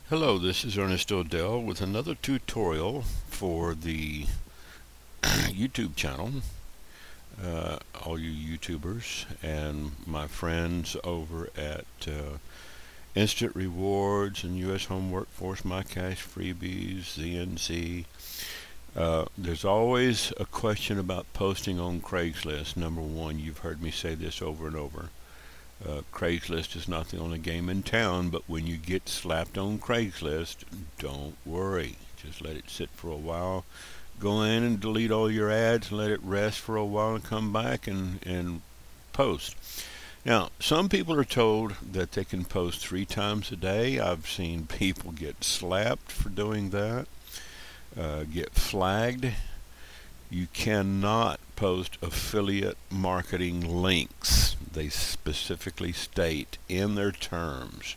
Hello, this is Ernest Odell with another tutorial for the YouTube channel. All you YouTubers and my friends over at Instant Rewards and U.S. Home Workforce, My Cash Freebies, ZNC. There's always a question about posting on Craigslist. Number one, you've heard me say this over and over. Craigslist is not the only game in town, but when you get slapped on Craigslist, don't worry. Just let it sit for a while. Go in and delete all your ads and let it rest for a while and come back and post. Now, some people are told that they can post 3 times a day. I've seen people get slapped for doing that, get flagged. You cannot post affiliate marketing links. They specifically state in their terms.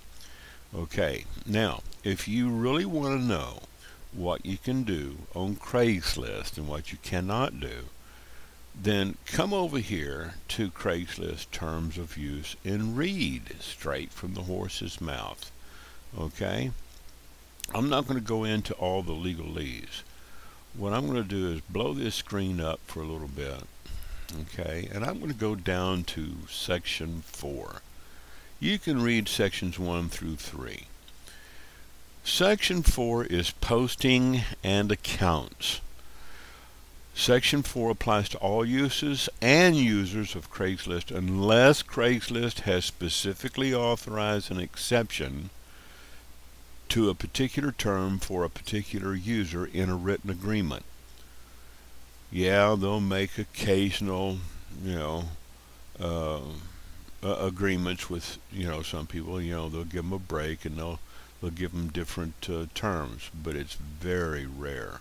Okay, now, if you really want to know what you can do on Craigslist and what you cannot do, then come over here to Craigslist Terms of Use and read straight from the horse's mouth. Okay? I'm not going to go into all the legalese. What I'm going to do is blow this screen up for a little bit, okay, and I'm going to go down to section 4. You can read sections 1 through 3. Section 4 is posting and accounts. Section 4 applies to all uses and users of Craigslist unless Craigslist has specifically authorized an exception to a particular term for a particular user in a written agreement. Yeah, they'll make occasional, agreements with, some people. They'll give them a break and they'll give them different terms, but it's very rare.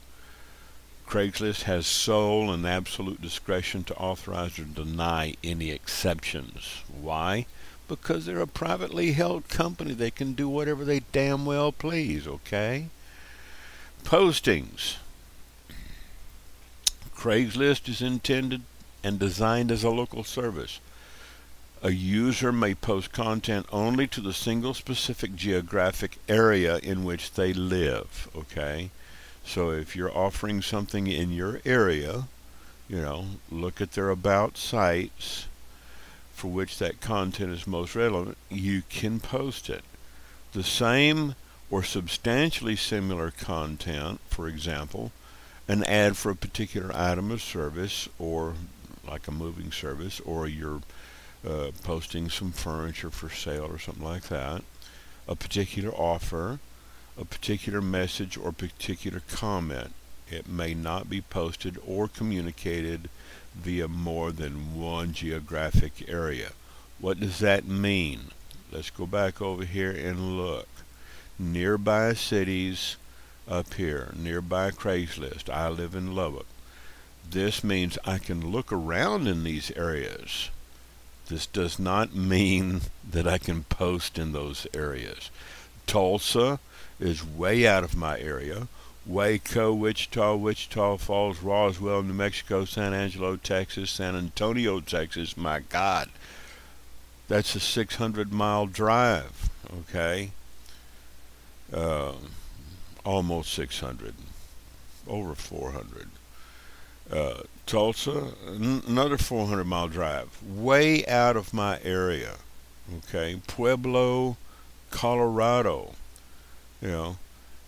Craigslist has sole and absolute discretion to authorize or deny any exceptions. Why? Because they're a privately held company. They can do whatever they damn well please, okay? Postings. Craigslist is intended and designed as a local service. A user may post content only to the single specific geographic area in which they live, okay? So if you're offering something in your area, look at their about sites for which that content is most relevant, you can post it. The same or substantially similar content, for example, an ad for a particular item of service, or like a moving service, or you're posting some furniture for sale or something like that, a particular offer, a particular message, or particular comment. It may not be posted or communicated via more than one geographic area. What does that mean? Let's go back over here and look. Nearby cities up here, nearby Craigslist. I live in Lubbock. This means I can look around in these areas. This does not mean that I can post in those areas. Tulsa is way out of my area. Waco, Wichita Falls, Roswell, New Mexico, San Angelo, Texas, San Antonio, Texas. My God, that's a 600-mile drive, okay? Almost 600, over 400. Tulsa, another 400-mile drive, way out of my area, okay? Pueblo, Colorado,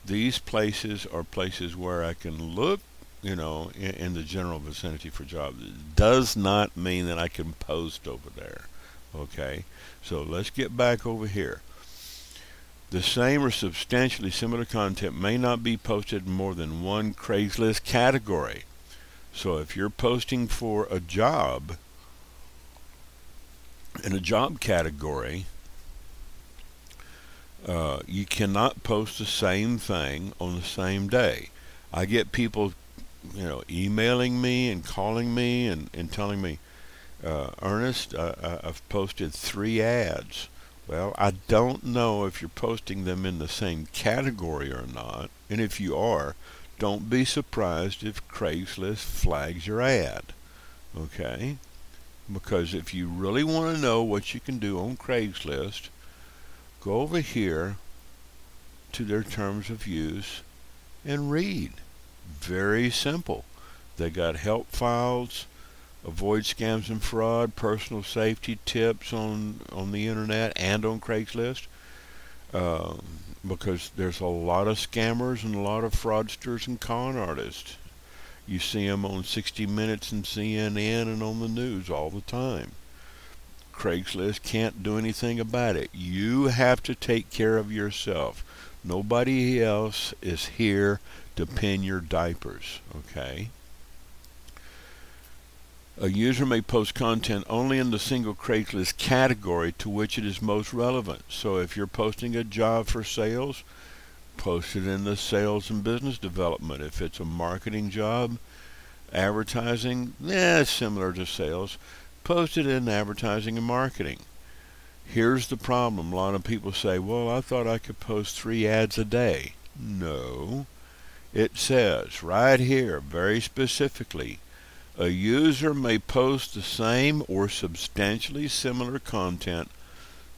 these places are places where I can look, in the general vicinity for jobs. It does not mean that I can post over there, okay? So let's get back over here. The same or substantially similar content may not be posted in more than one Craigslist category. So if you're posting for a job in a job category, you cannot post the same thing on the same day. I get people, emailing me and calling me and telling me, Ernest, I've posted 3 ads. Well, I don't know if you're posting them in the same category or not. And if you are, don't be surprised if Craigslist flags your ad. Okay? Because if you really want to know what you can do on Craigslist, go over here to their terms of use and read. Very simple. They got help files, avoid scams and fraud, personal safety tips on the internet and on Craigslist, because there's a lot of scammers and a lot of fraudsters and con artists. You see them on 60 Minutes and CNN and on the news all the time. Craigslist can't do anything about it. You have to take care of yourself. Nobody else is here to pin your diapers, okay? A user may post content only in the single Craigslist category to which it is most relevant. So if you're posting a job for sales, post it in the sales and business development. If it's a marketing job, advertising, similar to sales, post it in advertising and marketing. Here's the problem. A lot of people say, well, I thought I could post 3 ads a day. No. It says right here, very specifically, a user may post the same or substantially similar content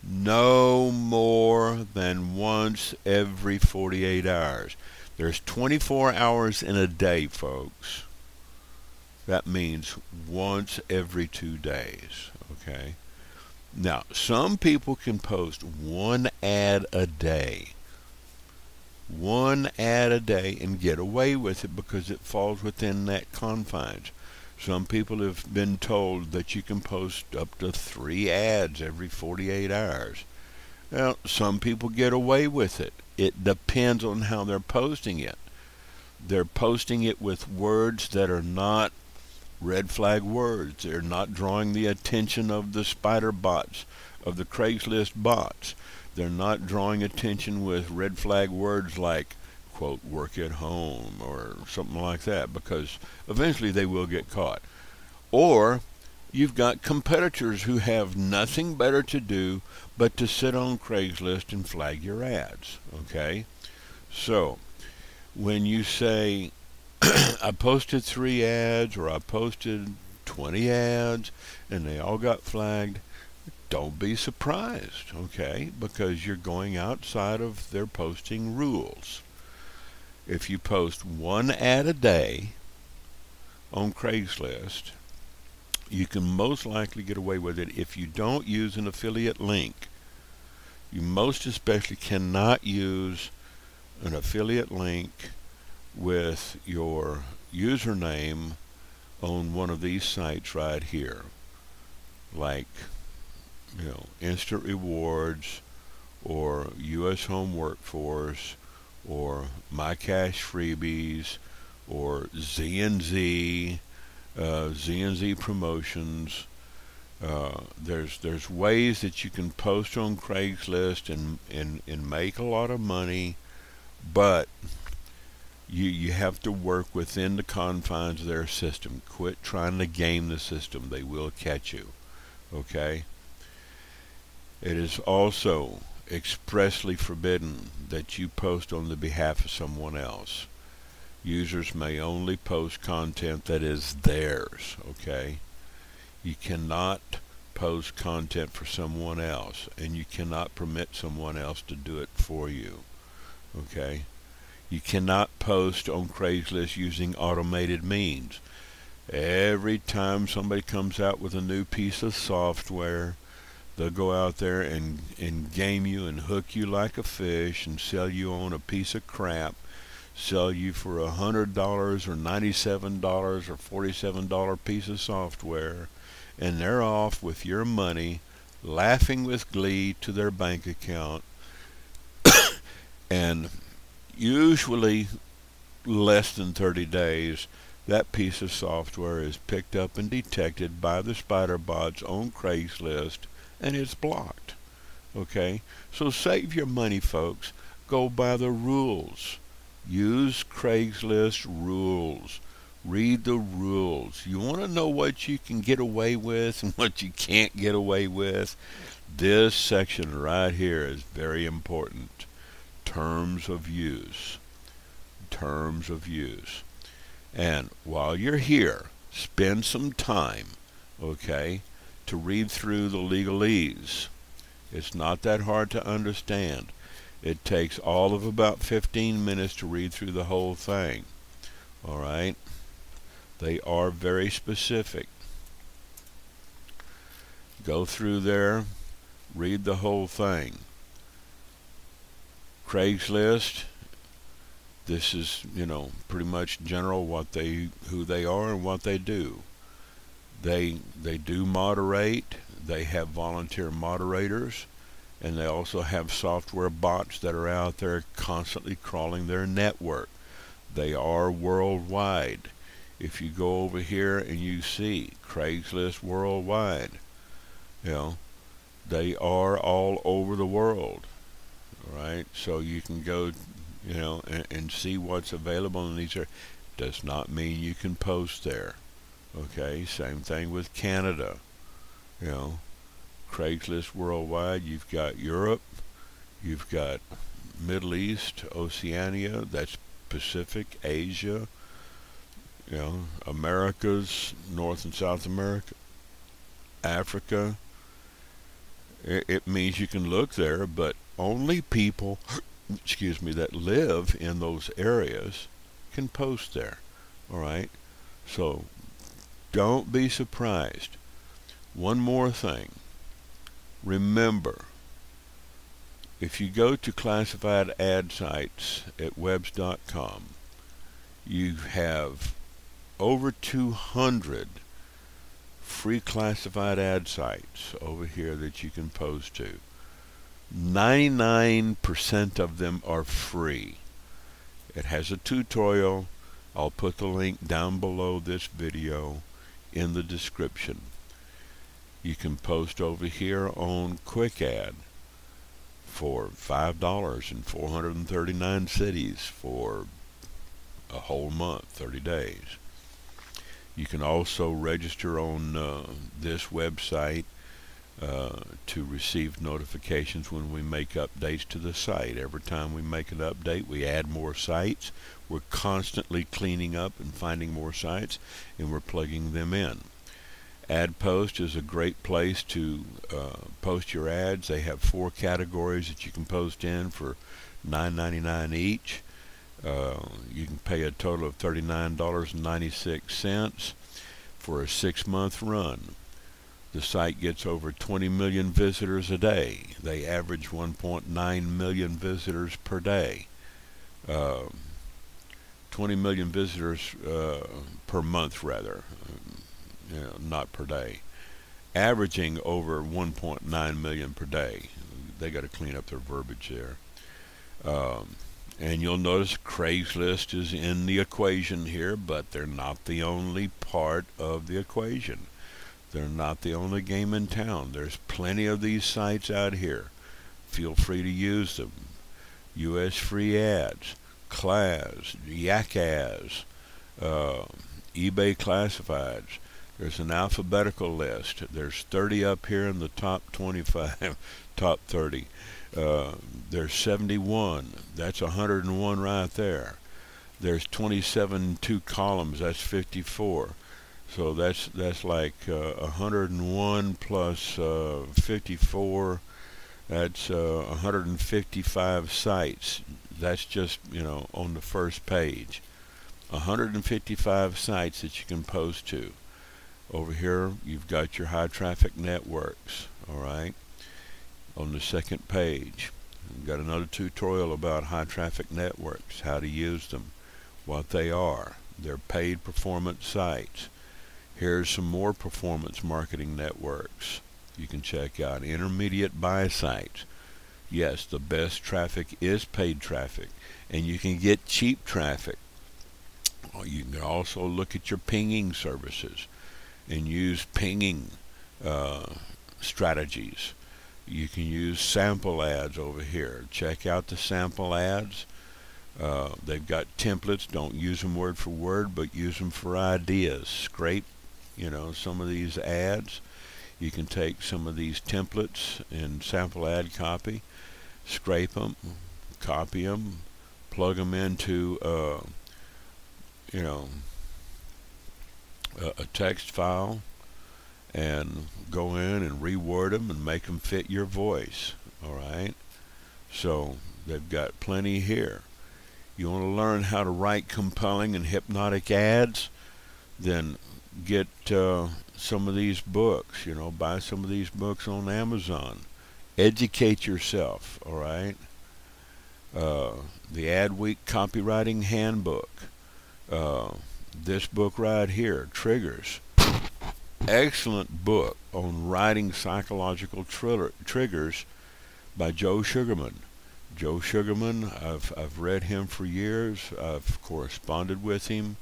no more than once every 48 hours. There's 24 hours in a day, folks. That means once every 2 days, okay? Now, some people can post 1 ad a day. 1 ad a day and get away with it because it falls within that confines. Some people have been told that you can post up to 3 ads every 48 hours. Well, some people get away with it. It depends on how they're posting it. They're posting it with words that are not red flag words. They're not drawing the attention of the spider bots, of the Craigslist bots. They're not drawing attention with red flag words like, quote, work at home or something like that, because eventually they will get caught. Or you've got competitors who have nothing better to do but to sit on Craigslist and flag your ads, okay? So when you say, I posted 3 ads or I posted 20 ads and they all got flagged, don't be surprised, okay? Because you're going outside of their posting rules. If you post 1 ad a day on Craigslist, you can most likely get away with it if you don't use an affiliate link. You most especially cannot use an affiliate link with your username on one of these sites right here, like, Instant Rewards or U.S. Home Workforce or My Cash Freebies or Z&Z, Z&Z Promotions. There's ways that you can post on Craigslist and make a lot of money, but you have to work within the confines of their system. Quit trying to game the system. They will catch you, okay? It is also expressly forbidden that you post on the behalf of someone else. Users may only post content that is theirs, okay? You cannot post content for someone else, and you cannot permit someone else to do it for you, okay? You cannot post on Craigslist using automated means. Every time somebody comes out with a new piece of software, they'll go out there and game you and hook you like a fish and sell you on a piece of crap, sell you for $100 or $97 or $47 piece of software, and they're off with your money, laughing with glee to their bank account. And usually less than 30 days, that piece of software is picked up and detected by the spider bots on Craigslist, and it's blocked, okay? So save your money, folks. Go by the rules. Use Craigslist rules. Read the rules. You want to know what you can get away with and what you can't get away with? This section right here is very important. Terms of use. Terms of use. And while you're here, spend some time, okay, to read through the legalese. It's not that hard to understand. It takes all of about 15 minutes to read through the whole thing. All right? They are very specific. Go through there, read the whole thing. Craigslist, this is, pretty much general who they are and what they do. They do moderate. They have volunteer moderators, and they also have software bots that are out there constantly crawling their network. They are worldwide. If you go over here and you see Craigslist worldwide, they are all over the world. All right, so you can go, and see what's available in these areas. Does not mean you can post there. Okay, same thing with Canada. Craigslist worldwide. You've got Europe, you've got Middle East, Oceania. That's Pacific, Asia. Americas, North and South America, Africa. It means you can look there, but only people, that live in those areas can post there. All right? So don't be surprised. One more thing. Remember, if you go to classified ad sites at webs.com, you have over 200 free classified ad sites over here that you can post to. 99% of them are free. It has a tutorial. I'll put the link down below this video in the description. You can post over here on Quick Ad for $5 in 439 cities for a whole month, 30 days. You can also register on this website to receive notifications when we make updates to the site. Every time we make an update, we add more sites. We're constantly cleaning up and finding more sites, and we're plugging them in. AdPost is a great place to post your ads. They have 4 categories that you can post in for $9.99 each. You can pay a total of $39.96 for a 6-month run. The site gets over 20 million visitors a day. They average 1.9 million visitors per day. 20 million visitors per month, rather. Not per day. Averaging over 1.9 million per day. They got to clean up their verbiage there. And you'll notice Craigslist is in the equation here, but they're not the only part of the equation. They're not the only game in town. There's plenty of these sites out here. Feel free to use them. US Free Ads, Class, Yakaz, eBay Classifieds. There's an alphabetical list. There's 30 up here in the top 25, top 30. There's 71. That's 101 right there. There's 27 2 columns. That's 54. So that's like 101 plus 54. That's 155 sites. That's just, on the first page. 155 sites that you can post to. Over here, you've got your high traffic networks. All right. On the second page, we've got another tutorial about high traffic networks, how to use them, what they are. They're paid performance sites. Here's some more performance marketing networks you can check out. Intermediate buy sites. Yes, the best traffic is paid traffic, and you can get cheap traffic. You can also look at your pinging services and use pinging strategies. You can use sample ads over here. Check out the sample ads. They've got templates. Don't use them word for word, but use them for ideas. Scrape, some of these ads. You can take some of these templates and sample ad copy, scrape them, copy them, plug them into, a text file, and go in and reword them and make them fit your voice. All right. So they've got plenty here. You want to learn how to write compelling and hypnotic ads? Then get some of these books. Buy some of these books on Amazon. Educate yourself, all right? The Adweek Copywriting Handbook. This book right here, Triggers. Excellent book on writing psychological triggers by Joe Sugarman. Joe Sugarman, I've read him for years. I've corresponded with him.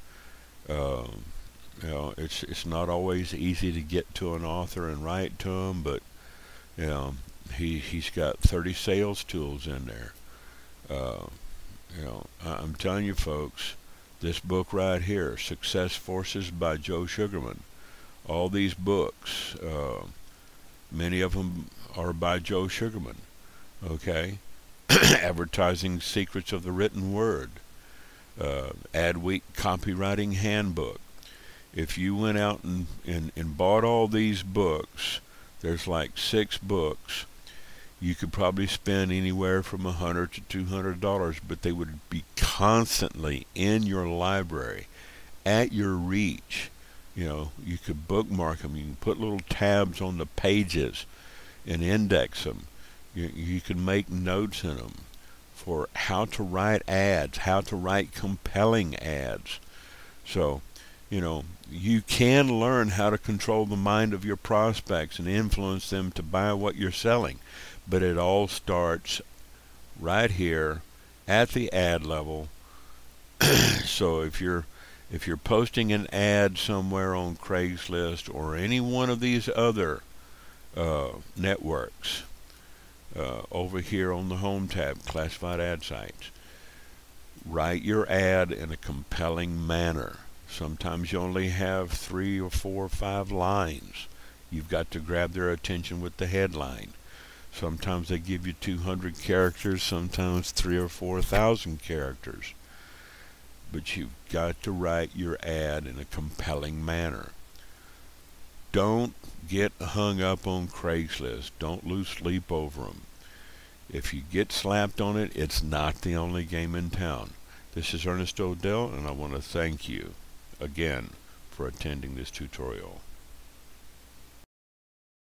It's not always easy to get to an author and write to him, but he's got 30 sales tools in there. I'm telling you, folks, this book right here, Success Forces by Joe Sugarman. All these books, many of them are by Joe Sugarman. Okay. Advertising Secrets of the Written Word, Adweek Copywriting Handbook. If you went out and bought all these books, there's like 6 books, you could probably spend anywhere from $100 to $200, but they would be constantly in your library, at your reach. You could bookmark them. You can put little tabs on the pages and index them. You can make notes in them for how to write ads, how to write compelling ads. So, you can learn how to control the mind of your prospects and influence them to buy what you're selling. But it all starts right here at the ad level. So if you're posting an ad somewhere on Craigslist or any one of these other networks, over here on the home tab, classified ad sites, write your ad in a compelling manner. Sometimes you only have 3 or 4 or 5 lines. You've got to grab their attention with the headline. Sometimes they give you 200 characters, sometimes 3,000 or 4,000 characters. But you've got to write your ad in a compelling manner. Don't get hung up on Craigslist. Don't lose sleep over them. If you get slapped on it, it's not the only game in town. This is Ernest Odell, and I want to thank you again for attending this tutorial.